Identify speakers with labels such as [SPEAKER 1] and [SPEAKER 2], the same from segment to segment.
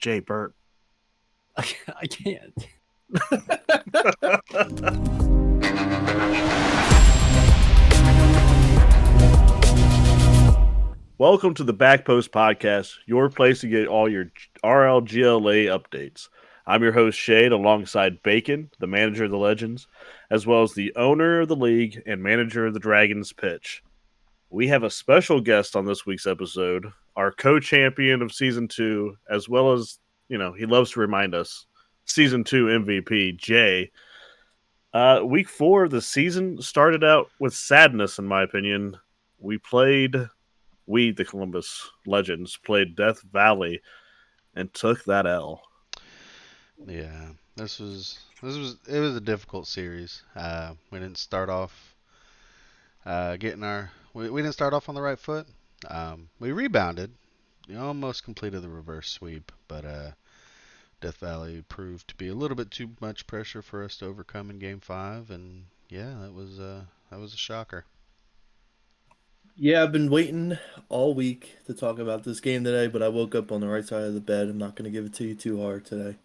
[SPEAKER 1] Jay Burt.
[SPEAKER 2] I can't.
[SPEAKER 1] Welcome to the Back Post Podcast, your place to get all your RLGLA updates. I'm your host, Shade, alongside Bacon, the manager of the Legends, as well as the owner of the league and manager of the Dragons Pitch. We have a special guest on this week's episode, our co-champion of Season 2, as well as, he loves to remind us, Season 2 MVP, Jay. Week 4 of the season started out with sadness, in my opinion. The Columbus Legends, played Death Valley and took that L.
[SPEAKER 3] Yeah, it was a difficult series. We didn't start off we didn't start off on the right foot. We rebounded, almost completed the reverse sweep, but Death Valley proved to be a little bit too much pressure for us to overcome in Game 5, and yeah, that was a shocker.
[SPEAKER 4] Yeah, I've been waiting all week to talk about this game today, but I woke up on the right side of the bed. I'm not going to give it to you too hard today.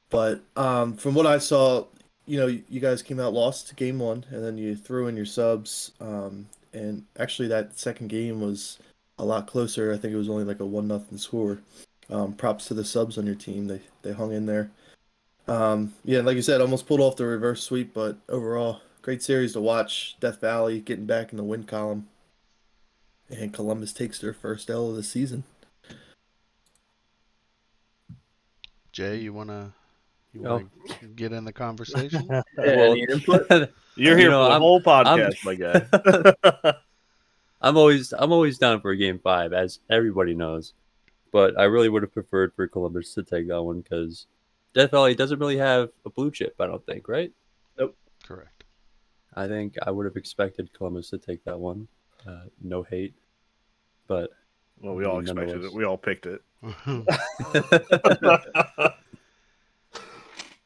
[SPEAKER 4] But from what I saw, you guys came out lost game one, and then you threw in your subs. And actually, that second game was a lot closer. I think it was only like a 1-0 score. Props to the subs on your team. They hung in there. Yeah, like you said, almost pulled off the reverse sweep, but overall, great series to watch. Death Valley getting back in the win column. And Columbus takes their first L of the season.
[SPEAKER 3] Jay, you wanna get in the conversation?
[SPEAKER 4] Any input?
[SPEAKER 1] You're here for the whole podcast, my guy.
[SPEAKER 2] I'm always down for a Game 5, as everybody knows. But I really would have preferred for Columbus to take that one because Death Valley doesn't really have a blue chip, I don't think, right?
[SPEAKER 4] Nope.
[SPEAKER 3] Correct.
[SPEAKER 2] I think I would have expected Columbus to take that one. No hate, but
[SPEAKER 1] well, we all expected it. We all picked it.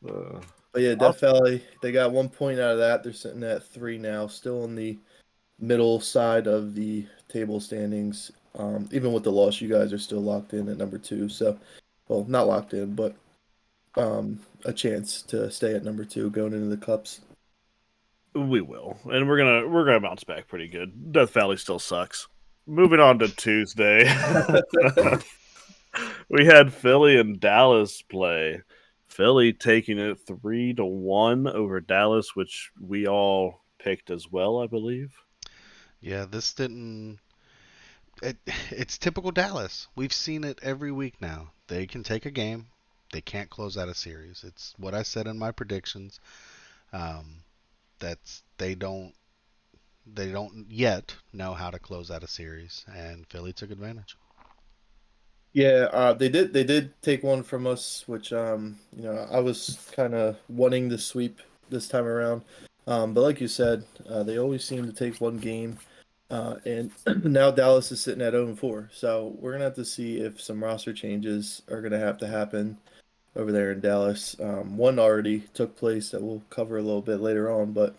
[SPEAKER 4] But yeah, Death Valley, they got 1 point out of that. They're sitting at 3 now, still on the middle side of the table standings. Even with the loss, you guys are still locked in at number 2. So, well, not locked in, but a chance to stay at number 2 going into the cups.
[SPEAKER 1] We will, and we're gonna bounce back pretty good. Death Valley still sucks. Moving on to Tuesday, we had Philly and Dallas play. Philly taking it 3-1 over Dallas, which we all picked as well, I believe.
[SPEAKER 3] Yeah, this didn't. It's typical Dallas. We've seen it every week now. They can take a game, they can't close out a series. It's what I said in my predictions. They don't yet know how to close out a series, and Philly took advantage.
[SPEAKER 4] Yeah, they did take one from us, which I was kind of wanting to sweep this time around. But like you said, they always seem to take one game, and now Dallas is sitting at 0-4. So we're gonna have to see if some roster changes are gonna have to happen over there in Dallas. One already took place that we'll cover a little bit later on, but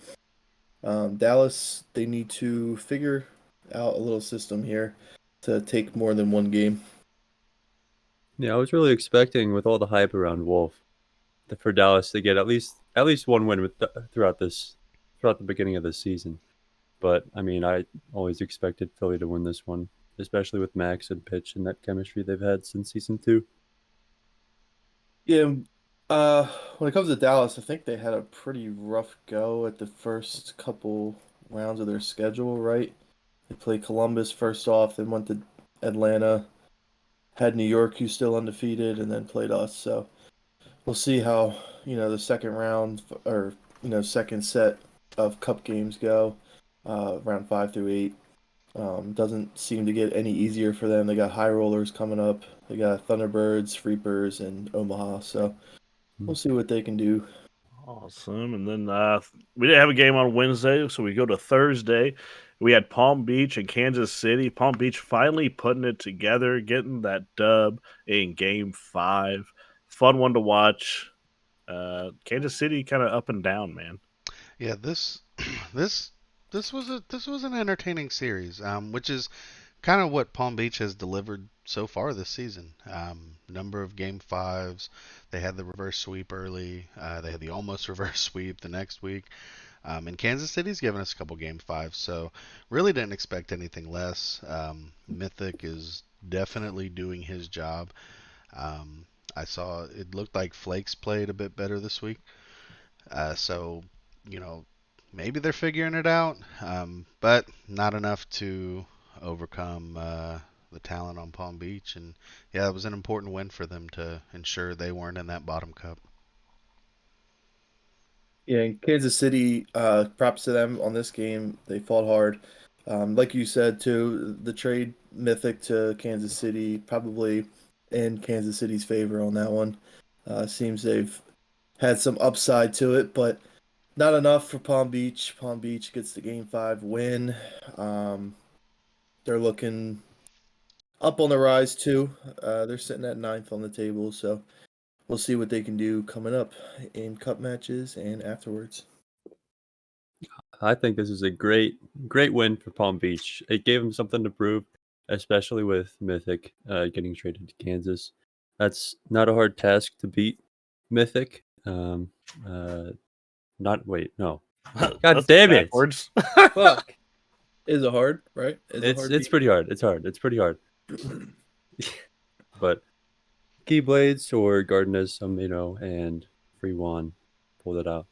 [SPEAKER 4] Dallas, they need to figure out a little system here to take more than one game.
[SPEAKER 2] Yeah, I was really expecting, with all the hype around Wolf, for Dallas to get at least one win throughout the beginning of the season. But I mean, I always expected Philly to win this one, especially with Max and Pitch and that chemistry they've had since season 2.
[SPEAKER 4] Yeah, when it comes to Dallas, I think they had a pretty rough go at the first couple rounds of their schedule, right? They played Columbus first off, then went to Atlanta, had New York, who's still undefeated, and then played us. So we'll see how, the second round or, second set of cup games go, round 5 through 8. Doesn't seem to get any easier for them. They got high rollers coming up. They got Thunderbirds, Reapers, and Omaha. So we'll see what they can do.
[SPEAKER 1] Awesome. And then we didn't have a game on Wednesday, so we go to Thursday. We had Palm Beach and Kansas City. Palm Beach finally putting it together, getting that dub in Game 5. Fun one to watch. Kansas City kind of up and down, man.
[SPEAKER 3] Yeah, this was an entertaining series, which is kind of what Palm Beach has delivered so far this season. Number of game fives. They had the reverse sweep early. They had the almost reverse sweep the next week. And Kansas City's given us a couple game fives, so really didn't expect anything less. Mythic is definitely doing his job. I saw it looked like Flakes played a bit better this week. So, you know, maybe they're figuring it out, but not enough to overcome the talent on Palm Beach. And yeah, it was an important win for them to ensure they weren't in that bottom cup.
[SPEAKER 4] Yeah, in Kansas City, props to them on this game. They fought hard. Like you said, too, the trade Mythic to Kansas City probably in Kansas City's favor on that one. Seems they've had some upside to it, but not enough for Palm Beach. Palm Beach gets the game five win. Um, they're looking up on the rise too. They're sitting at ninth on the table, so we'll see what they can do coming up in cup matches and afterwards.
[SPEAKER 2] I think this is a great win for Palm Beach. It gave them something to prove, especially with Mythic getting traded to Kansas. That's not a hard task to beat Mythic. Uh, not wait, no. God
[SPEAKER 1] That's
[SPEAKER 2] damn it!
[SPEAKER 1] backwards.
[SPEAKER 2] Fuck.
[SPEAKER 4] Is it hard, right? Is it hard
[SPEAKER 2] It's pretty hard. It's hard. It's pretty hard. But Keyblades or Gardener's and Free One pulled it out.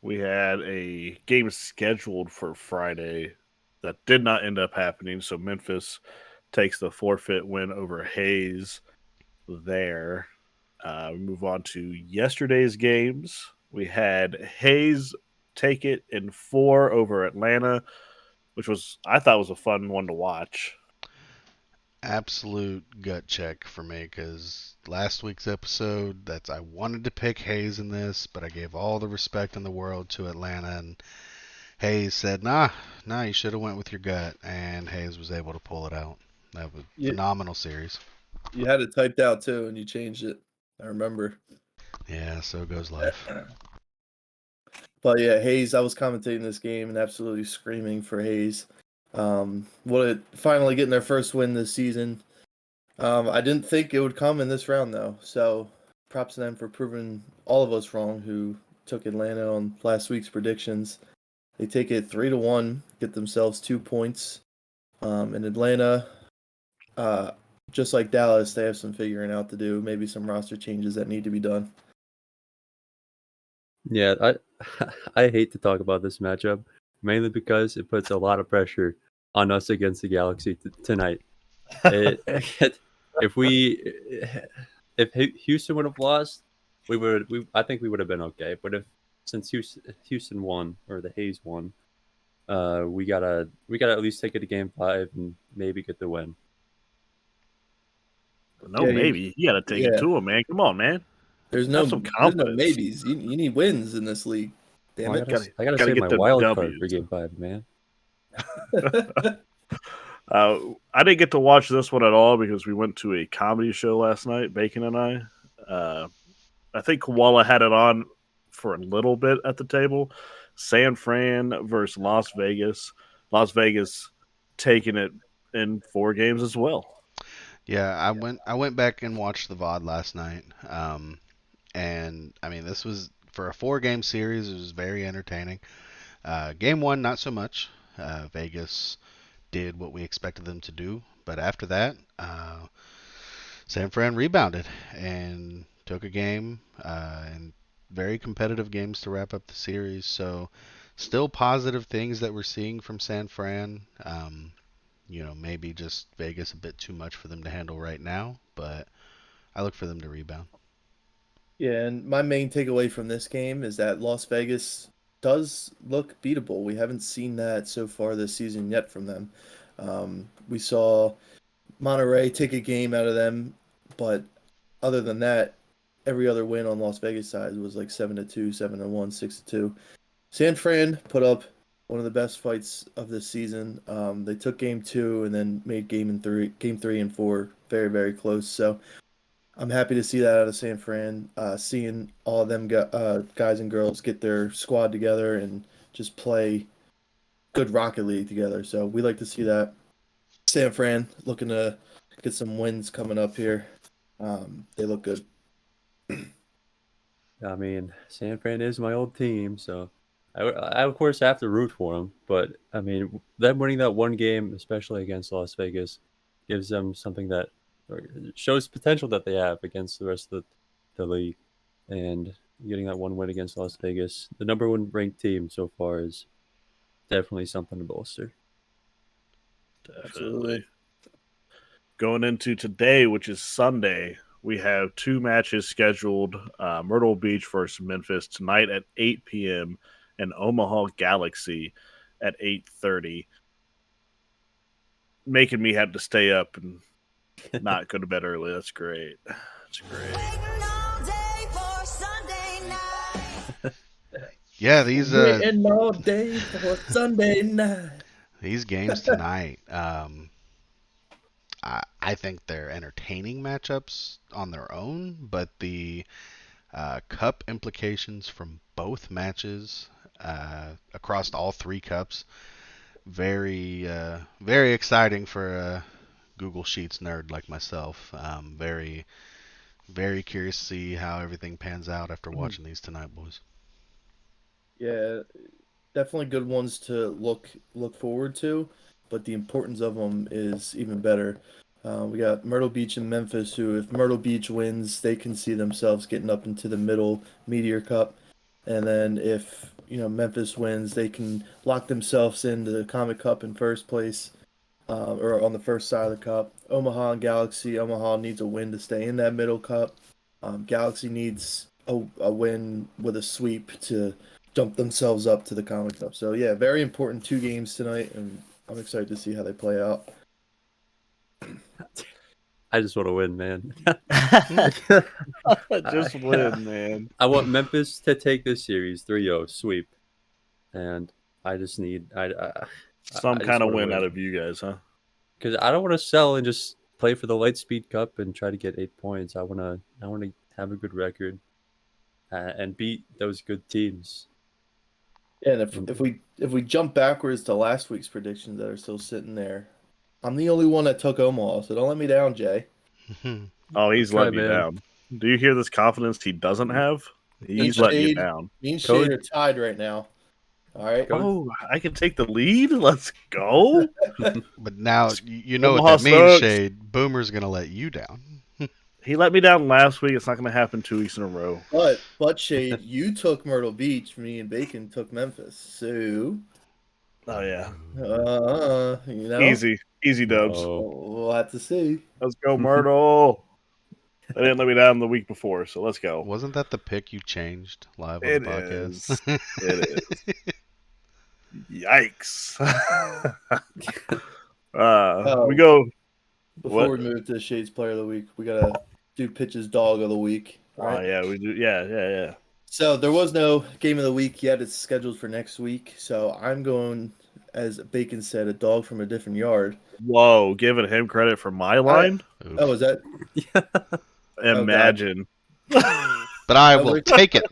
[SPEAKER 1] We had a game scheduled for Friday that did not end up happening. So Memphis takes the forfeit win over Hayes there. We move on to yesterday's games. We had Hayes take it in 4 over Atlanta, which I thought was a fun one to watch.
[SPEAKER 3] Absolute gut check for me because last week's episode, I wanted to pick Hayes in this, but I gave all the respect in the world to Atlanta, and Hayes said, nah, you should have went with your gut, and Hayes was able to pull it out. That was a phenomenal series.
[SPEAKER 4] You had it typed out too, and you changed it. I remember.
[SPEAKER 3] Yeah, so goes life.
[SPEAKER 4] But yeah, Hayes, I was commentating this game and absolutely screaming for Hayes. Finally getting their first win this season. I didn't think it would come in this round though. So props to them for proving all of us wrong who took Atlanta on last week's predictions. They take it 3-1, get themselves 2 points. In Atlanta, just like Dallas, they have some figuring out to do. Maybe some roster changes that need to be done.
[SPEAKER 2] Yeah, I hate to talk about this matchup, mainly because it puts a lot of pressure on us against the Galaxy tonight. It, if if Houston would have lost, I think we would have been okay. But since Houston won or the Hayes won, we gotta at least take it to game 5 and maybe get the win.
[SPEAKER 1] No, maybe. You got to take it to him, man. Come on, man.
[SPEAKER 4] There's no maybes. You need wins in this league. Damn it.
[SPEAKER 2] I gotta save my wild card for game 5, man.
[SPEAKER 1] I didn't get to watch this one at all because we went to a comedy show last night, Bacon and I. I think Koala had it on for a little bit at the table. San Fran versus Las Vegas. Las Vegas taking it in 4 games as well.
[SPEAKER 3] Yeah, I went back and watched the VOD last night. And I mean, this was for a 4-game series. It was very entertaining. Game 1, not so much. Vegas did what we expected them to do, but after that, San Fran rebounded and took a game and very competitive games to wrap up the series. So, still positive things that we're seeing from San Fran. Maybe just Vegas a bit too much for them to handle right now, but I look for them to rebound.
[SPEAKER 4] Yeah, and my main takeaway from this game is that Las Vegas does look beatable. We haven't seen that so far this season yet from them. We saw Monterey take a game out of them, but other than that, every other win on Las Vegas side was like 7-2, 7-1, 6-2. San Fran put up one of the best fights of this season. They took game 2 and then made game 3 and 4 very, very close. So I'm happy to see that out of San Fran. Seeing all of them guys and girls get their squad together and just play good Rocket League together. So we like to see that. San Fran looking to get some wins coming up here. They look good.
[SPEAKER 2] I mean, San Fran is my old team, so I of course have to root for them. But I mean, them winning that one game, especially against Las Vegas, gives them something that or shows potential that they have against the rest of the league. And getting that one win against Las Vegas, the number one ranked team so far, is definitely something to bolster.
[SPEAKER 1] Definitely.
[SPEAKER 4] Absolutely.
[SPEAKER 1] Going into today, which is Sunday, we have 2 matches scheduled. Myrtle Beach versus Memphis tonight at 8 p.m. and Omaha Galaxy at 8:30. Making me have to stay up and not go to bed early. That's great. That's great.
[SPEAKER 3] Yeah, these
[SPEAKER 4] Waiting all day for Sunday night.
[SPEAKER 3] these games tonight, I think they're entertaining matchups on their own, but the cup implications from both matches across all 3 cups, very very exciting for a Google Sheets nerd like myself. Very very curious to see how everything pans out after watching these tonight, boys.
[SPEAKER 4] Yeah, definitely good ones to look forward to, but the importance of them is even better. We got Myrtle Beach and Memphis, who, if Myrtle Beach wins, they can see themselves getting up into the middle Meteor Cup, and then if Memphis wins, they can lock themselves into the Comet Cup in first place, or on the first side of the cup. Omaha and Galaxy. Omaha needs a win to stay in that middle cup. Galaxy needs a win with a sweep to jump themselves up to the Comic Cup. So yeah, very important 2 games tonight, and I'm excited to see how they play out.
[SPEAKER 2] I just want to win, man.
[SPEAKER 1] Just win, man.
[SPEAKER 2] I want Memphis to take this series 3-0 sweep, and I just need
[SPEAKER 1] Some
[SPEAKER 2] I just
[SPEAKER 1] kind of
[SPEAKER 2] wanna
[SPEAKER 1] win out of you guys, huh?
[SPEAKER 2] because I don't want to sell and just play for the Lightspeed Cup and try to get 8 points. I want to have a good record and beat those good teams.
[SPEAKER 4] And if we jump backwards to last week's predictions that are still sitting there, I'm the only one that took Omaha, so don't let me down, Jay.
[SPEAKER 1] Oh, he's
[SPEAKER 2] Try,
[SPEAKER 1] letting you
[SPEAKER 2] man.
[SPEAKER 1] down. Do you hear this confidence he doesn't have? He's
[SPEAKER 4] Me and
[SPEAKER 1] letting you
[SPEAKER 4] Shade-
[SPEAKER 1] down.
[SPEAKER 4] Me and
[SPEAKER 2] Code-
[SPEAKER 4] Shade are tied right now. All right.
[SPEAKER 1] Oh, I can take the lead? Let's go.
[SPEAKER 3] But now you know what
[SPEAKER 1] Omaha
[SPEAKER 3] that means,
[SPEAKER 1] sucks.
[SPEAKER 3] Shade. Boomer's gonna let you down.
[SPEAKER 1] He let me down last week. It's not going to happen 2 weeks in a row.
[SPEAKER 4] But Shade, you took Myrtle Beach. Me and Bacon took Memphis. So,
[SPEAKER 1] Oh, yeah. Easy dubs.
[SPEAKER 2] Oh,
[SPEAKER 4] we'll have to see.
[SPEAKER 1] Let's go, Myrtle. They didn't let me down the week before, so let's go.
[SPEAKER 3] Wasn't that the pick you changed live on
[SPEAKER 1] It
[SPEAKER 3] the podcast?
[SPEAKER 1] is. It is. Yikes. We go.
[SPEAKER 4] Before
[SPEAKER 1] What?
[SPEAKER 4] we move to Shade's Player of the Week, we gotta do Pitch's Dog of the Week.
[SPEAKER 1] Oh,
[SPEAKER 4] Right?
[SPEAKER 1] yeah, we do. Yeah.
[SPEAKER 4] So there was no Game of the Week yet. It's scheduled for next week. So I'm going, as Bacon said, a dog from a different yard.
[SPEAKER 1] Whoa, giving him credit for my line?
[SPEAKER 3] Oof.
[SPEAKER 4] Oh, is that?
[SPEAKER 1] Imagine.
[SPEAKER 3] But I will
[SPEAKER 4] wish-
[SPEAKER 3] take it.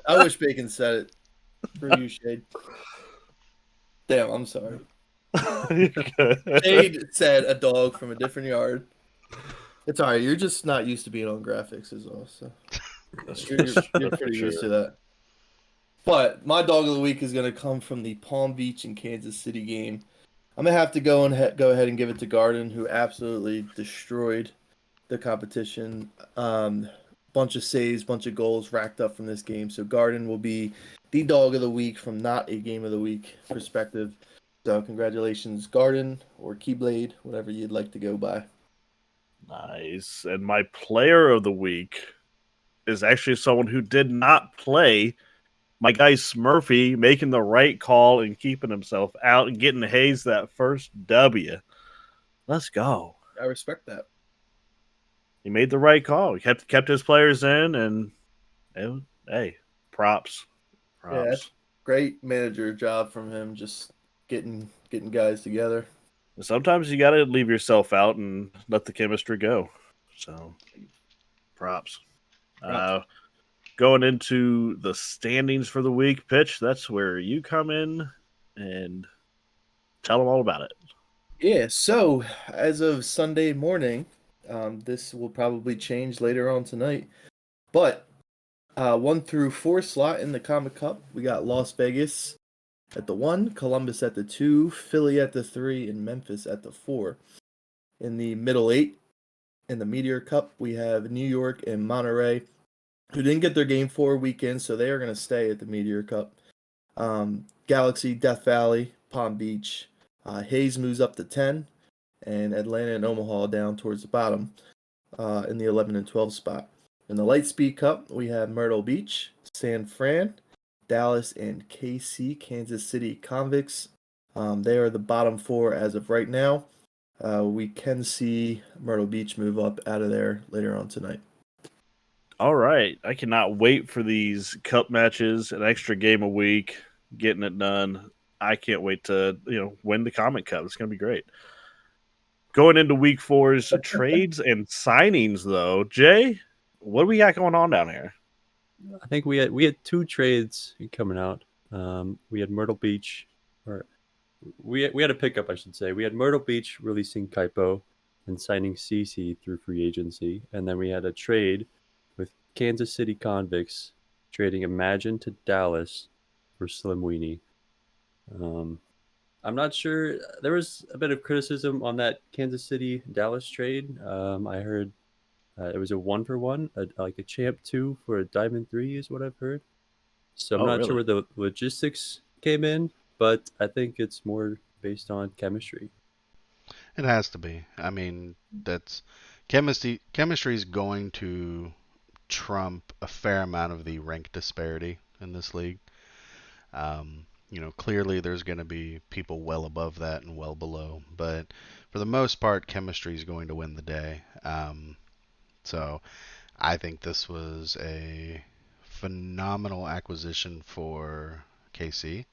[SPEAKER 4] I wish Bacon said it. For you, Shade. Damn, I'm sorry. Shade said a dog from a different yard. It's all right. You're just not used to being on graphics, is all. So you're pretty used to that. But my dog of the week is going to come from the Palm Beach and Kansas City game. I'm gonna have to go ahead and give it to Garden, who absolutely destroyed the competition. Bunch of saves, bunch of goals racked up from this game. So Garden will be the dog of the week from not a game of the week perspective. So congratulations, Garden or Keyblade, whatever you'd like to go by.
[SPEAKER 1] Nice. And my player of the week is actually someone who did not play. My guy Smurfy making the right call and keeping himself out and getting Hayes that first W. Let's go.
[SPEAKER 4] I respect that.
[SPEAKER 1] He made the right call. He kept his players in, and hey, props.
[SPEAKER 4] Yeah, that's great manager job from him, just getting guys together.
[SPEAKER 1] Sometimes you got to leave yourself out and let the chemistry go. So, props. Going into the standings for the week, Pitch, that's where you come in and tell them all about it.
[SPEAKER 4] Yeah, so as of Sunday morning, this will probably change later on tonight. But 1 through 4 slot in the Comic Cup, we got Las Vegas at the 1, Columbus at the 2, Philly at the 3, and Memphis at the 4. In the middle 8, in the Meteor Cup, we have New York and Monterey, who didn't get their game 4 weekend, so they are going to stay at the Meteor Cup. Galaxy, Death Valley, Palm Beach. Hayes moves up to 10, and Atlanta and Omaha down towards the bottom in the 11 and 12 spot. In the Lightspeed Cup, we have Myrtle Beach, San Fran, Dallas, and KC, Kansas City Convicts. They are the bottom 4 as of right now. We can see Myrtle Beach move up out of there later on tonight.
[SPEAKER 1] All right. I cannot wait for these cup matches, an extra game a week, getting it done. I can't wait to, win the Comic Cup. It's going to be great. Going into week four's trades and signings, though, Jay, what do we got going on down here?
[SPEAKER 2] I think we had 2 trades coming out. We had Myrtle Beach, or we had a pickup, I should say. We had Myrtle Beach releasing Kaipo and signing CC through free agency, and then we had a trade with Kansas City Convicts trading Imagine to Dallas for Slim Weenie. I'm not sure. There was a bit of criticism on that Kansas City Dallas trade. I heard it was a 1-for-1, like a champ 2 for a diamond 3 is what I've heard. So I'm
[SPEAKER 1] Oh,
[SPEAKER 2] not sure
[SPEAKER 1] really?
[SPEAKER 2] where the logistics came in, but I think it's more based on chemistry.
[SPEAKER 3] It has to be. I mean, that's chemistry. Chemistry is going to trump a fair amount of the rank disparity in this league. Clearly there's going to be people well above that and well below, but for the most part, chemistry is going to win the day. So I think this was a phenomenal acquisition for KC.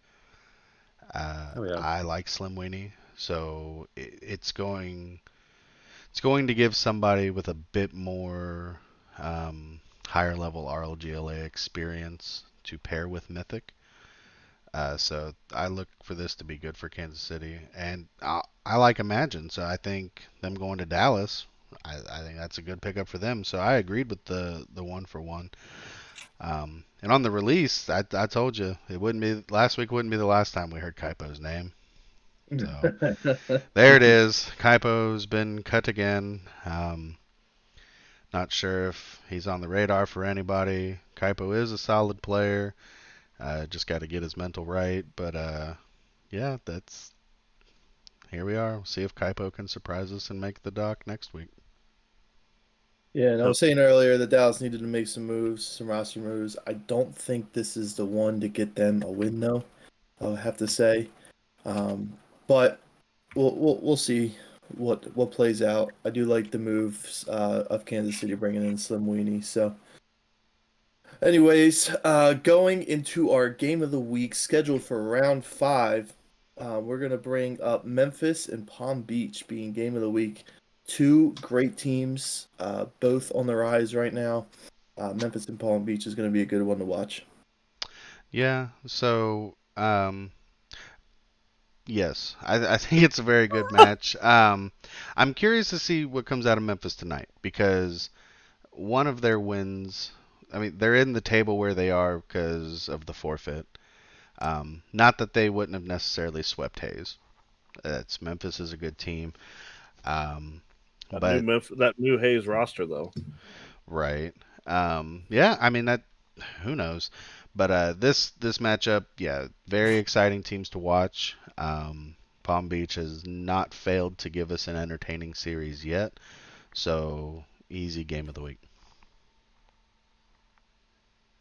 [SPEAKER 2] Oh yeah.
[SPEAKER 3] I like Slim Weenie, so it's going to give somebody with a bit more higher level RLGLA experience to pair with Mythic. So I look for this to be good for Kansas City, and I like Imagine, so I think them going to Dallas, I think that's a good pickup for them. So I agreed with the 1-for-1. And on the release, I told you it wouldn't be last week. Wouldn't be the last time we heard Kaipo's name. So there it is. Kaipo's been cut again. Not sure if he's on the radar for anybody. Kaipo is a solid player. Just got to get his mental right. But yeah, that's here we are. We'll see if Kaipo can surprise us and make the dock next week.
[SPEAKER 4] Yeah, and I
[SPEAKER 1] So,
[SPEAKER 4] was saying earlier that Dallas needed to make some moves, some roster moves. I don't think this is the one to get them a win, though. I'll have to say, but we'll see what plays out. I do like the moves of Kansas City bringing in Slim Weenie. So, anyways, going into our game of the week scheduled for round 5, we're gonna bring up Memphis and Palm Beach being game of the week. Two great teams, both on the rise right now. Memphis and Palm Beach is going to be a good one to watch.
[SPEAKER 3] Yeah. So yes, I think it's a very good match. I'm curious to see what comes out of Memphis tonight because one of their wins. I mean, they're in the table where they are because of the forfeit. Not that they wouldn't have necessarily swept Hayes. It's Memphis is a good team. Um, but
[SPEAKER 1] that new Hayes roster, though.
[SPEAKER 3] right. Yeah, I mean that who knows. But this matchup, yeah, very exciting teams to watch. Palm Beach has not failed to give us an entertaining series yet. So easy game of the week.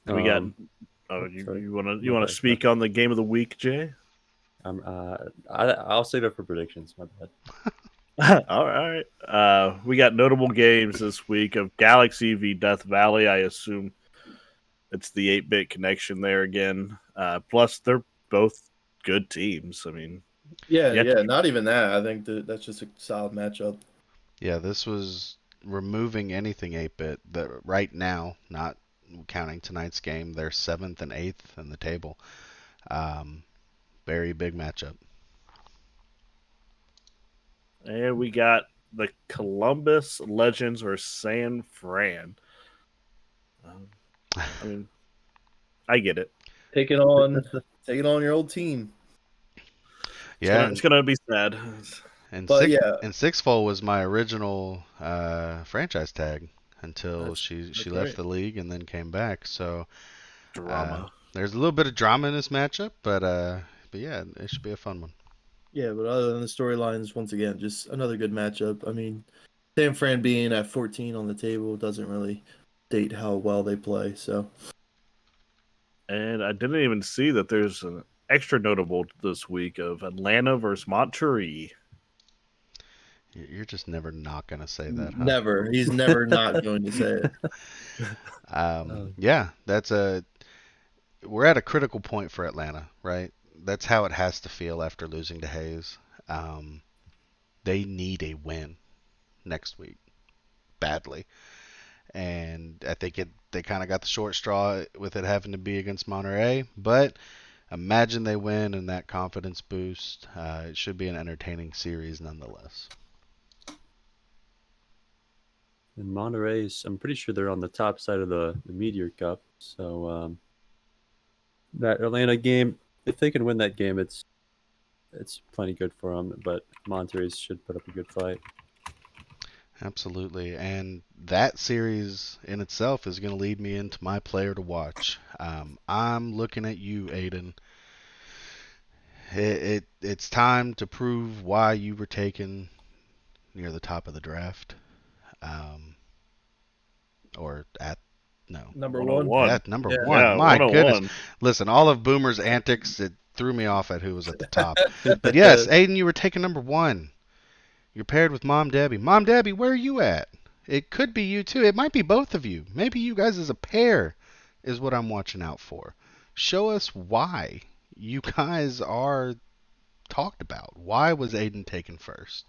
[SPEAKER 1] We got.
[SPEAKER 2] Um,
[SPEAKER 1] Oh,
[SPEAKER 2] oh, sorry.
[SPEAKER 1] you want to
[SPEAKER 2] My bad.
[SPEAKER 1] speak on the game of the week, Jay?
[SPEAKER 2] I'll save it for predictions. My bad.
[SPEAKER 1] All right. We got notable games this week of Galaxy v Death Valley. I assume it's the 8-bit connection there again. Plus, they're both good teams. I mean,
[SPEAKER 4] Yeah,
[SPEAKER 1] yet
[SPEAKER 4] yeah, not even that. I think that's just a solid matchup.
[SPEAKER 3] Yeah, this was removing anything 8-bit. That right now, not counting tonight's game, they're 7th and 8th in the table. Um, very big matchup.
[SPEAKER 1] And we got the Columbus Legends or San Fran. I mean, I get it.
[SPEAKER 4] Taking on your old team.
[SPEAKER 3] Yeah,
[SPEAKER 1] It's gonna be sad.
[SPEAKER 4] But yeah,
[SPEAKER 3] and Sixfold was my original franchise tag until
[SPEAKER 4] that's
[SPEAKER 3] she left
[SPEAKER 4] right.
[SPEAKER 3] the league and then came back. So
[SPEAKER 1] Drama.
[SPEAKER 3] there's a little bit of drama in this matchup, but yeah, it should be a fun one.
[SPEAKER 4] Yeah, but other than the storylines, once again, just another good matchup. I mean, San Fran being at 14 on the table doesn't really date how well they play. So
[SPEAKER 1] And I didn't even see that there's an extra notable this week of Atlanta versus Monterrey.
[SPEAKER 3] You're just never not gonna say that, huh?
[SPEAKER 4] never, he's never not going to say it.
[SPEAKER 3] Yeah, we're at a critical point for Atlanta, right? That's how it has to feel after losing to Hayes. Um, they need a win next week badly, and I think they kind of got the short straw with it having to be against Monterey. But imagine they win and that confidence boost. It should be an entertaining series nonetheless.
[SPEAKER 2] And Monterey's, I'm pretty sure they're on the top side of the Meteor Cup. So that Atlanta game, if they can win that game, it's plenty good for them. But Monterey's should put up a good fight.
[SPEAKER 3] Absolutely, and that series in itself is going to lead me into my player to watch. I'm looking at you, Aiden. It's time to prove why you were taken near the top of the draft, um, or at no
[SPEAKER 4] Number one.
[SPEAKER 1] 101.
[SPEAKER 3] at number
[SPEAKER 4] Yeah.
[SPEAKER 3] one.
[SPEAKER 1] Yeah,
[SPEAKER 3] My goodness,
[SPEAKER 1] 101.
[SPEAKER 3] listen, all of Boomer's antics it threw me off at who was at the top. But yes, Aiden, you were taken number one. You're paired with Mom Debbie. Mom Debbie, where are you at? It could be you too. It might be both of you. Maybe you guys as a pair is what I'm watching out for. Show us why you guys are talked about. Why was Aiden taken first?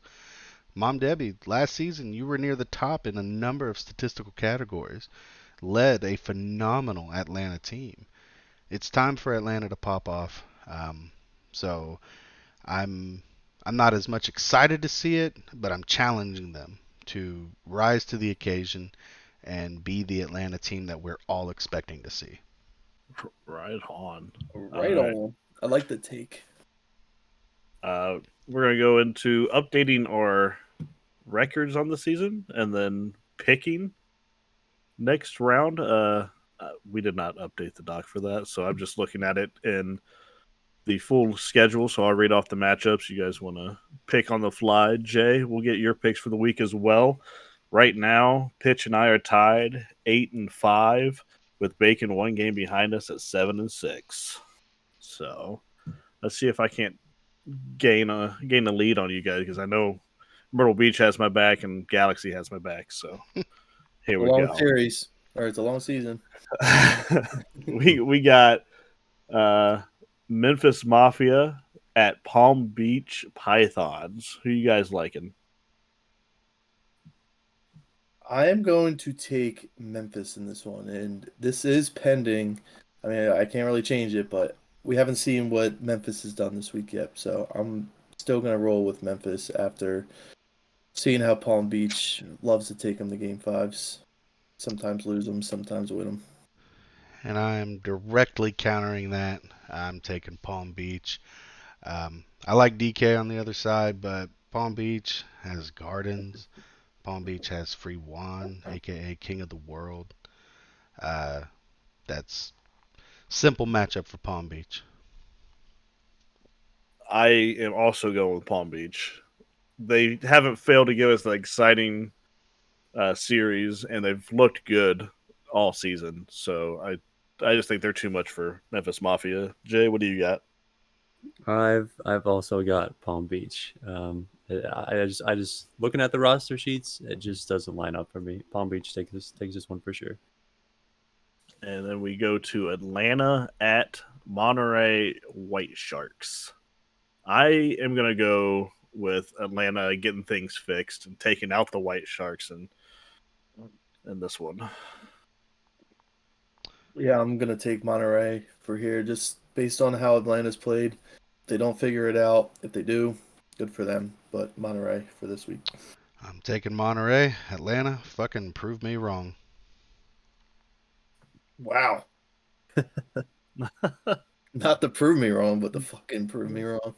[SPEAKER 3] Mom Debbie, last season you were near the top in a number of statistical categories, led a phenomenal Atlanta team. It's time for Atlanta to pop off. So I'm I'm not as much excited to see it, but I'm challenging them to rise to the occasion and be the Atlanta team that we're all expecting to see.
[SPEAKER 1] Right on.
[SPEAKER 4] Right
[SPEAKER 1] All right.
[SPEAKER 4] on. I like the take.
[SPEAKER 1] We're going to go into updating our records on the season and then picking next round. We did not update the doc for that, so I'm just looking at it in the full schedule. So I'll read off the matchups. You guys want to pick on the fly? Jay, we'll get your picks for the week as well. Right now, Pitch and I are tied 8-5, with Bacon one game behind us at 7-6. So let's see if I can't gain a lead on you guys, because I know Myrtle Beach has my back and Galaxy has my back. So here
[SPEAKER 4] A
[SPEAKER 1] we
[SPEAKER 4] long
[SPEAKER 1] go.
[SPEAKER 4] series, or it's a long season.
[SPEAKER 1] we got Memphis Mafia at Palm Beach Pythons. Who you guys liking?
[SPEAKER 4] I am going to take Memphis in this one, and this is pending. I mean, I can't really change it, but we haven't seen what Memphis has done this week yet, so I'm still going to roll with Memphis after seeing how Palm Beach loves to take them to game fives. Sometimes lose them, sometimes win them.
[SPEAKER 3] And I'm directly countering that. I'm taking Palm Beach. I like DK on the other side, but Palm Beach has gardens. Palm Beach has Free Juan, aka King of the World. Uh, that's simple matchup for Palm Beach.
[SPEAKER 1] I am also going with Palm Beach. They haven't failed to give us the exciting series, and they've looked good all season. So I just think they're too much for Memphis Mafia. Jay, what do you got?
[SPEAKER 2] I've also got Palm Beach. I just looking at the roster sheets, it just doesn't line up for me. Palm Beach takes this one for sure.
[SPEAKER 1] And then we go to Atlanta at Monterey White Sharks. I am going to go with Atlanta getting things fixed and taking out the White Sharks in this one.
[SPEAKER 4] Yeah, I'm going to take Monterey for here, just based on how Atlanta's played. If they don't figure it out, if they do, good for them. but Monterey for this week.
[SPEAKER 3] I'm taking Monterey. Atlanta, fucking prove me wrong.
[SPEAKER 4] Wow. Not to prove me wrong, but to fucking prove me wrong.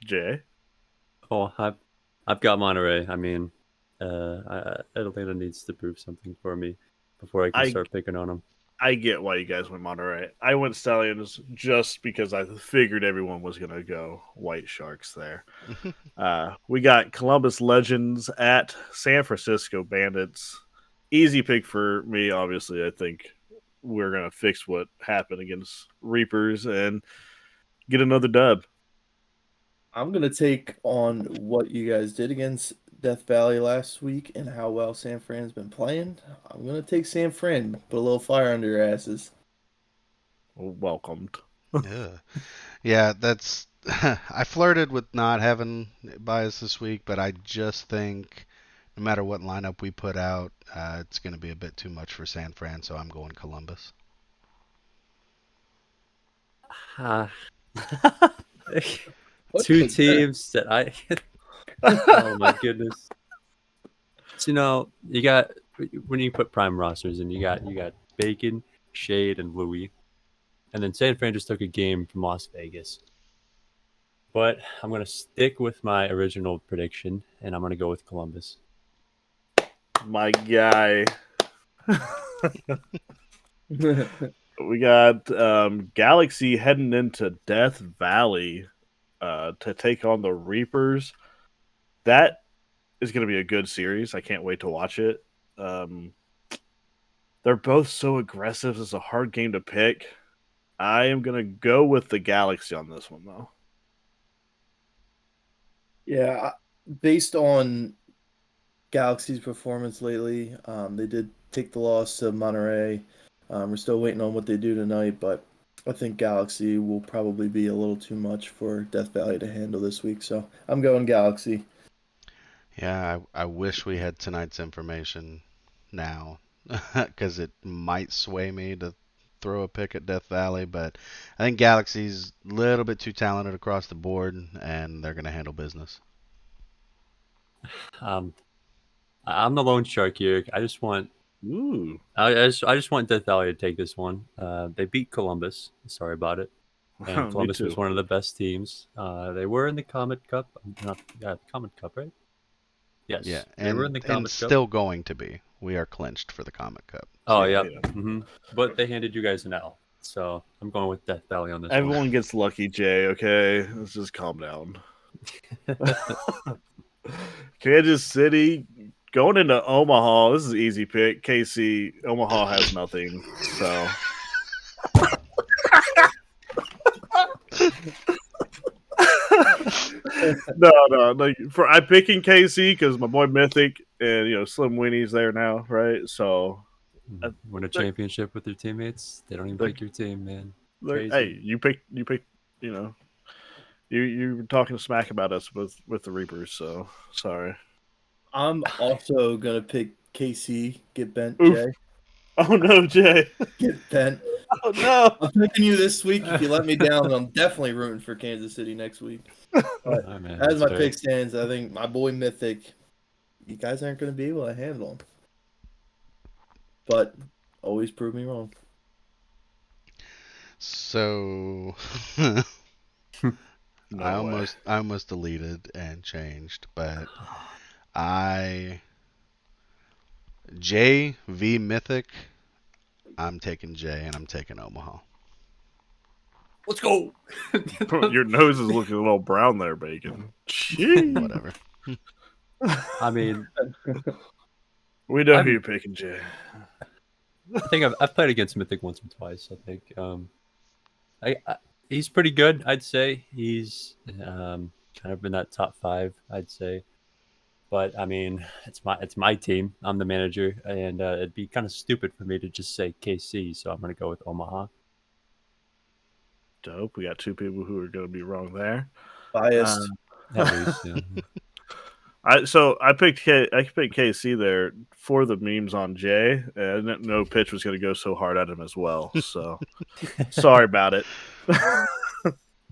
[SPEAKER 1] Jay?
[SPEAKER 2] Oh, I've got Monterey. I mean, Atlanta needs to prove something for me before I can
[SPEAKER 1] I
[SPEAKER 2] start picking on them.
[SPEAKER 1] I get why you guys went Monterey. I went Stallions just because I figured everyone was going to go White Sharks there. We got Columbus Legends at San Francisco Bandits. Easy pick for me, obviously. I think we're going to fix what happened against Reapers and get another dub.
[SPEAKER 4] I'm going to take on what you guys did against Death Valley last week and how well San Fran's been playing. I'm going to take San Fran, put a little fire under your asses.
[SPEAKER 1] Welcomed.
[SPEAKER 3] Yeah, that's. I flirted with not having bias this week, but I just think no matter what lineup we put out, it's going to be a bit too much for San Fran, so I'm going Columbus.
[SPEAKER 2] Two teams that I. Oh my goodness. So, you got when you put prime rosters and you got Bacon, Shade, and Louis, and then San Fran just took a game from Las Vegas. But I'm gonna stick with my original prediction, and I'm gonna go with Columbus.
[SPEAKER 1] My guy. We got Galaxy heading into Death Valley to take on the Reapers. That is going to be a good series. I can't wait to watch it. They're both so aggressive. It's a hard game to pick. I am going to go with the Galaxy on this one, though.
[SPEAKER 4] Yeah, based on Galaxy's performance lately, they did take the loss to Monterey. We're still waiting on what they do tonight, but I think Galaxy will probably be a little too much for Death Valley to handle this week. So I'm going Galaxy.
[SPEAKER 3] Yeah, I wish we had tonight's information now because it might sway me to throw a pick at Death Valley, but I think Galaxy's a little bit too talented across the board, and they're going to handle business.
[SPEAKER 2] I'm the lone shark here. I just want
[SPEAKER 1] Ooh.
[SPEAKER 2] I just want Death Valley to take this one. They beat Columbus. Sorry about it. And
[SPEAKER 1] Me
[SPEAKER 2] Columbus
[SPEAKER 1] too.
[SPEAKER 2] was one of the best teams. They were in the Comet Cup. Comet Cup, right? Yes.
[SPEAKER 3] Yeah,
[SPEAKER 2] They were in
[SPEAKER 3] and
[SPEAKER 2] the Comet Cup.
[SPEAKER 3] still going to be. We are clinched for the Comet Cup.
[SPEAKER 2] Oh,
[SPEAKER 1] Yeah,
[SPEAKER 2] yeah.
[SPEAKER 1] yeah.
[SPEAKER 2] Mm-hmm. But they handed you guys an L. So I'm going with Death Valley on this
[SPEAKER 1] Everyone
[SPEAKER 2] one.
[SPEAKER 1] gets lucky, Jay, okay? Let's just calm down. Kansas City going into Omaha. This is an easy pick. KC, Omaha has nothing. So. No. Like I'm picking KC because my boy Mythic and Slim Winnie's there now, right? So
[SPEAKER 2] Win a championship with your teammates. They don't even pick your team, man. Crazy.
[SPEAKER 1] hey, you pick. You were talking smack about us with the Reapers. So sorry.
[SPEAKER 4] I'm also gonna pick KC. Get bent,
[SPEAKER 1] Oof.
[SPEAKER 4] Jay.
[SPEAKER 1] Oh no, Jay.
[SPEAKER 4] Get bent.
[SPEAKER 1] Oh no.
[SPEAKER 4] I'm picking you this week. If you let me down, I'm definitely rooting for Kansas City next week. But
[SPEAKER 2] man,
[SPEAKER 4] as
[SPEAKER 2] that's
[SPEAKER 4] my
[SPEAKER 2] fair.
[SPEAKER 4] pick stands, I think my boy Mythic, you guys aren't going to be able to handle him. But always prove me wrong.
[SPEAKER 3] So
[SPEAKER 1] No
[SPEAKER 3] I
[SPEAKER 1] way.
[SPEAKER 3] almost deleted and changed, but J v Mythic. I'm taking J and I'm taking Omaha.
[SPEAKER 2] Let's go.
[SPEAKER 1] Your nose is looking a little brown there, Bacon. Jeez.
[SPEAKER 3] Whatever.
[SPEAKER 2] I mean,
[SPEAKER 1] We know
[SPEAKER 2] I'm-
[SPEAKER 1] who you're picking, Jay.
[SPEAKER 2] I think I've played against Mythic once or twice. I think he's pretty good. I'd say he's kind of in that top 5. I'd say, but I mean, it's my team. I'm the manager, and it'd be kind of stupid for me to just say KC. So I'm gonna go with Omaha.
[SPEAKER 1] Dope. We got 2 people who are going to be wrong there.
[SPEAKER 4] Biased.
[SPEAKER 2] At least, yeah.
[SPEAKER 1] I picked KC there for the memes on Jay, and I didn't know Pitch was going to go so hard at him as well. So sorry about it.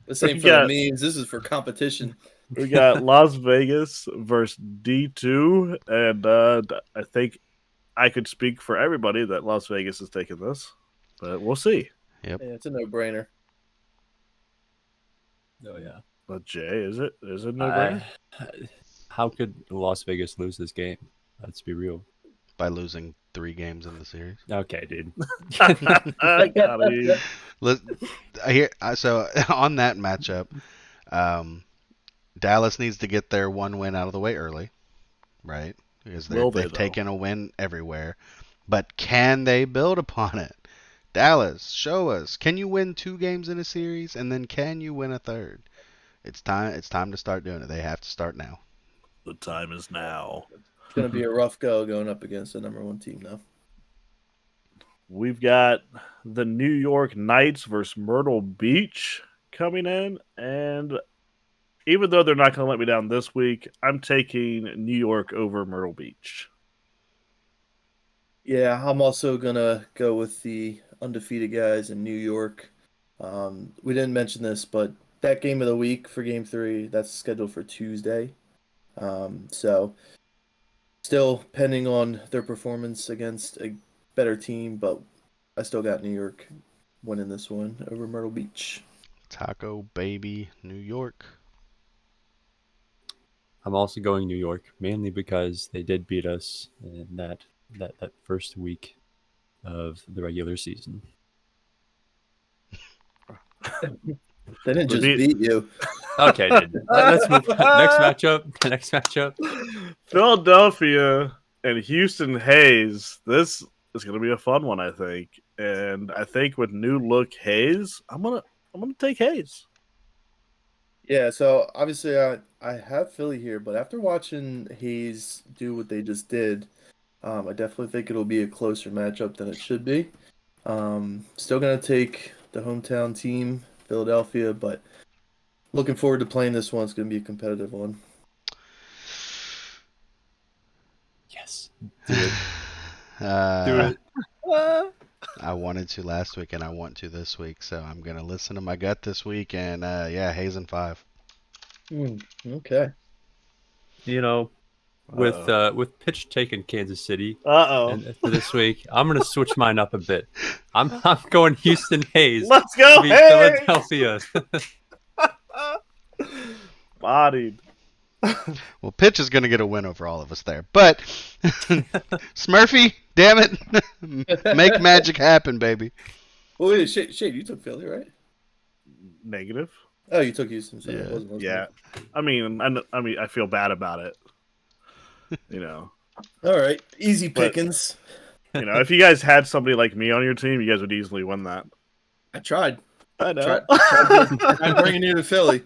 [SPEAKER 4] This ain't
[SPEAKER 1] We
[SPEAKER 4] for the
[SPEAKER 1] got
[SPEAKER 4] memes. This is for competition.
[SPEAKER 1] we got Las Vegas versus D2, and I think I could speak for everybody that Las Vegas is taking this, but we'll see.
[SPEAKER 3] Yep.
[SPEAKER 4] Yeah, it's a no-brainer.
[SPEAKER 2] Oh yeah.
[SPEAKER 1] But Jay, is it a no brainer?
[SPEAKER 2] How could Las Vegas lose this game? Let's be real.
[SPEAKER 3] By losing 3 games in the series.
[SPEAKER 2] Okay, dude.
[SPEAKER 1] Got him.
[SPEAKER 3] So on that matchup, Dallas needs to get their one win out of the way early, right? Because
[SPEAKER 1] Will they,
[SPEAKER 3] they've
[SPEAKER 1] though?
[SPEAKER 3] taken a win everywhere. But can they build upon it? Dallas, show us. Can you win 2 games in a series, and then can you win a third? It's time. It's time to start doing it. They have to start now.
[SPEAKER 1] The time is now.
[SPEAKER 4] It's going to be a rough go going up against the number 1 team now.
[SPEAKER 1] We've got the New York Knights versus Myrtle Beach coming in, and even though they're not going to let me down this week, I'm taking New York over Myrtle Beach.
[SPEAKER 4] Yeah, I'm also going to go with the undefeated guys in New York. We didn't mention this, but that game of the week for Game 3, that's scheduled for Tuesday. So still pending on their performance against a better team, but I still got New York winning this one over Myrtle Beach.
[SPEAKER 3] Taco baby, New York.
[SPEAKER 2] I'm also going New York, mainly because they did beat us in that first week of the regular season.
[SPEAKER 4] They didn't just
[SPEAKER 1] beat-
[SPEAKER 4] beat you.
[SPEAKER 2] Okay, dude. Let's move. Next matchup.
[SPEAKER 1] Philadelphia and Houston Hayes. This is going to be a fun one, I think. And I think with new look Hayes, I'm gonna take Hayes.
[SPEAKER 4] Yeah, so obviously I have Philly here, but after watching Hayes do what they just did, I definitely think it'll be a closer matchup than it should be. Still gonna take the hometown team, Philadelphia, but looking forward to playing this one. It's gonna be a competitive one.
[SPEAKER 2] Yes. Do it.
[SPEAKER 3] Uh,
[SPEAKER 2] Do it.
[SPEAKER 3] I wanted to last week and I want to this week, so I'm gonna listen to my gut this week and yeah, Hayes in 5.
[SPEAKER 4] Okay.
[SPEAKER 2] You know, with pitch taking Kansas City
[SPEAKER 1] Uh-oh.
[SPEAKER 2] and for this week, I'm gonna switch mine up a bit. I'm going Houston Hayes
[SPEAKER 1] Let's go,
[SPEAKER 2] to beat
[SPEAKER 1] Hayes!
[SPEAKER 2] Philadelphia.
[SPEAKER 1] Bodied.
[SPEAKER 3] Well, Pitch is gonna get a win over all of us there, but Smurfy, damn it, make magic happen, baby.
[SPEAKER 4] Well, wait, Shade, you took Philly, right?
[SPEAKER 1] Negative.
[SPEAKER 4] Oh, you took Houston. Sorry.
[SPEAKER 3] Yeah.
[SPEAKER 4] It wasn't
[SPEAKER 1] Yeah. I mean, I feel bad about it. You know.
[SPEAKER 4] All right. Easy
[SPEAKER 1] But-
[SPEAKER 4] pickings.
[SPEAKER 1] You know, if you guys had somebody like me on your team, you guys would easily win that.
[SPEAKER 4] I tried.
[SPEAKER 1] I know.
[SPEAKER 4] Tried bringing you to Philly.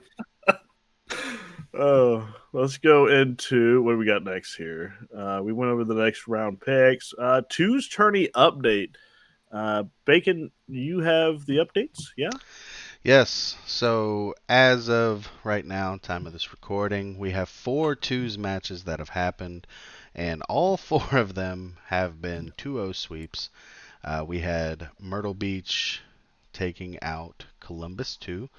[SPEAKER 1] Oh, let's go into what we got next here. We went over the next round picks. Two's tourney update. Bacon, you have the updates? Yeah?
[SPEAKER 3] Yes. So as of right now, time of this recording, we have 4 twos matches that have happened, and all 4 of them have been 2-0 sweeps. We had Myrtle Beach taking out Columbus 2.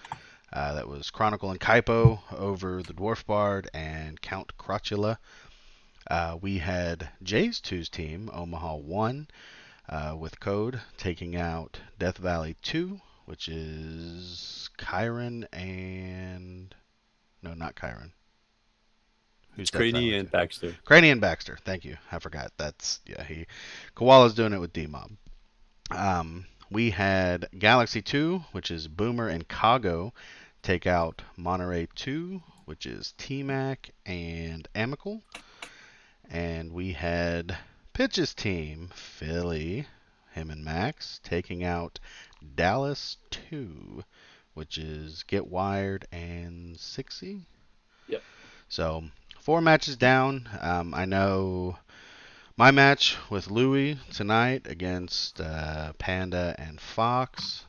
[SPEAKER 3] That was Chronicle and Kaipo over the Dwarf Bard and Count Crotula. We had Jay's twos team, Omaha 1, with Code taking out Death Valley 2, which is Kyron and... No, not Kyron. Who's Death
[SPEAKER 2] Craney
[SPEAKER 3] Valley
[SPEAKER 2] and
[SPEAKER 3] 2?
[SPEAKER 2] Baxter.
[SPEAKER 3] Craney and Baxter. Thank you. I forgot. Koala's doing it with D-Mob. We had Galaxy 2, which is Boomer and Kago, take out Monterey 2, which is T-Mac and Amical. And we had Pitch's team, Philly, him and Max, taking out Dallas 2, which is Get Wired and Sixy.
[SPEAKER 4] Yep.
[SPEAKER 3] So 4 matches down. I know my match with Louie tonight against Panda and Fox.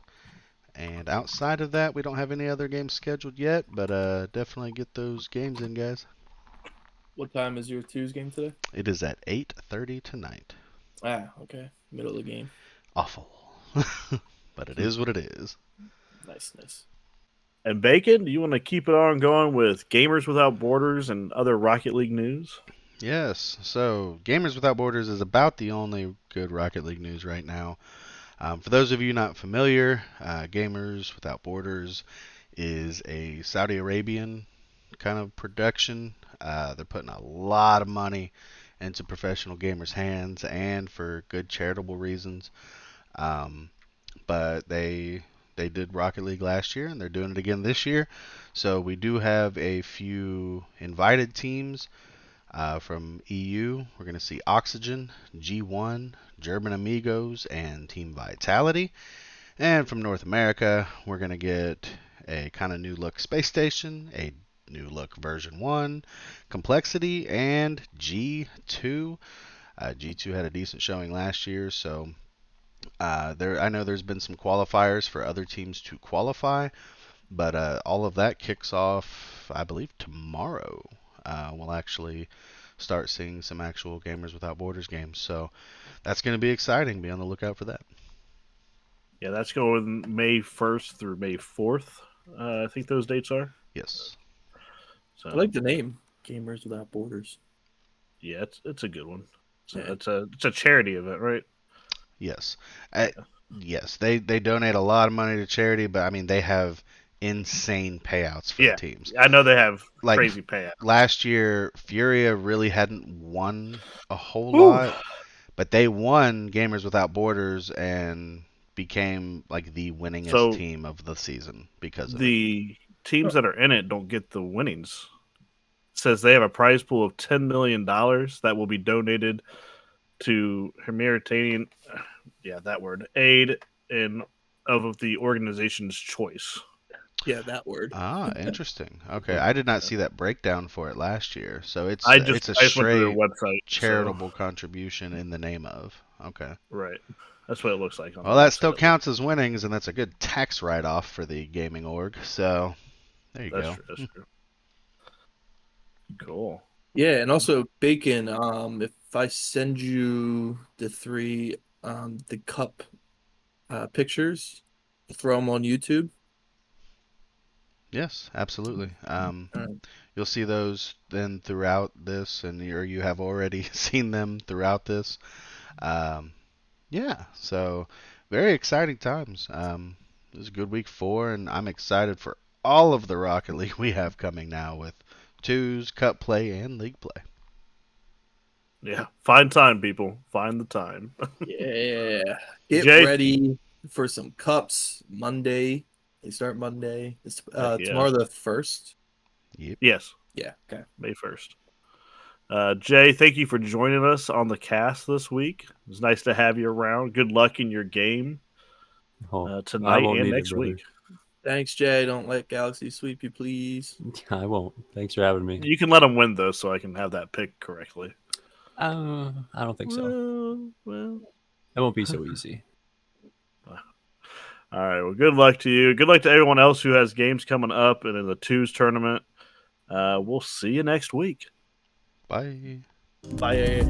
[SPEAKER 3] And outside of that, we don't have any other games scheduled yet, but definitely get those games in, guys.
[SPEAKER 4] What time is your twos game today?
[SPEAKER 3] It is at 8:30 tonight.
[SPEAKER 4] Ah, okay. Middle of the game.
[SPEAKER 3] Awful. But it is what it is.
[SPEAKER 4] Nice.
[SPEAKER 1] And Bacon, do you want to keep it on going with Gamers Without Borders and other Rocket League news?
[SPEAKER 3] Yes. So, Gamers Without Borders is about the only good Rocket League news right now. For those of you not familiar, Gamers Without Borders is a Saudi Arabian kind of production. They're putting a lot of money into professional gamers' hands and for good charitable reasons. But they did Rocket League last year and they're doing it again this year. So we do have a few invited teams from EU. We're going to see Oxygen, G1, German Amigos, and Team Vitality. And from North America, we're going to get a kind of new look space station, a new look version 1, Complexity, and G2. G2 had a decent showing last year, so I know there's been some qualifiers for other teams to qualify, but all of that kicks off, I believe, tomorrow. We'll actually start seeing some actual Gamers Without Borders games, so that's going to be exciting. Be on the lookout for that.
[SPEAKER 1] Yeah, that's going May 1st through May 4th. I think those dates are.
[SPEAKER 3] Yes.
[SPEAKER 1] So
[SPEAKER 4] I like the name, Gamers Without Borders.
[SPEAKER 1] yeah, it's a good one. So
[SPEAKER 4] Yeah.
[SPEAKER 1] it's a charity event, right?
[SPEAKER 3] Yes. Yes, they donate a lot of money to charity, but I mean they have insane payouts for the teams.
[SPEAKER 1] I know they have
[SPEAKER 3] Like,
[SPEAKER 1] crazy payouts.
[SPEAKER 3] Last year, Furia really hadn't won a whole
[SPEAKER 1] Whew.
[SPEAKER 3] lot, but they won Gamers Without Borders and became like the winningest
[SPEAKER 1] So,
[SPEAKER 3] team of the season because of it.
[SPEAKER 1] The teams that are in it don't get the winnings. It says they have a prize pool of $10 million that will be donated to humanitarian, aid of the organization's choice.
[SPEAKER 4] Yeah, that word.
[SPEAKER 3] Ah, interesting. Okay, I did not see that breakdown for it last year, so it's
[SPEAKER 1] I
[SPEAKER 3] a
[SPEAKER 1] just went to their
[SPEAKER 3] straight
[SPEAKER 1] website.
[SPEAKER 3] charitable contribution in the name of. Okay.
[SPEAKER 1] Right. That's what it looks like.
[SPEAKER 3] Well, that still counts as winnings, and that's a good tax write-off for the gaming org. So, there you go.
[SPEAKER 1] That's true. Cool.
[SPEAKER 4] Yeah, and also Bacon. If I send you the 3 the cup pictures, throw them on YouTube.
[SPEAKER 3] Yes, absolutely.
[SPEAKER 4] Alright.
[SPEAKER 3] You'll see those then throughout this, and you have already seen them throughout this. Yeah, so very exciting times. This is a good week 4, and I'm excited for all of the Rocket League we have coming now with 2s, cup play, and league play.
[SPEAKER 1] Yeah. Find time, people. Find the time.
[SPEAKER 4] Yeah. Get
[SPEAKER 1] Jay?
[SPEAKER 4] ready for some cups Monday. They start Monday. It's
[SPEAKER 1] Yeah.
[SPEAKER 4] tomorrow the 1st.
[SPEAKER 1] Yes.
[SPEAKER 4] Yeah. Okay.
[SPEAKER 1] May 1st. Jay, thank you for joining us on the cast this week. It was nice to have you around. Good luck in your game tonight and next week.
[SPEAKER 4] Thanks, Jay. Don't let Galaxy sweep you, please.
[SPEAKER 2] I won't. Thanks for having me.
[SPEAKER 1] You can let them win, though, so I can have that pick correctly.
[SPEAKER 2] I don't think so.
[SPEAKER 1] Well.
[SPEAKER 2] It won't be so easy.
[SPEAKER 1] All right. Well, good luck to you. Good luck to everyone else who has games coming up and in the 2s tournament. We'll see you next week.
[SPEAKER 3] Bye.
[SPEAKER 4] Bye.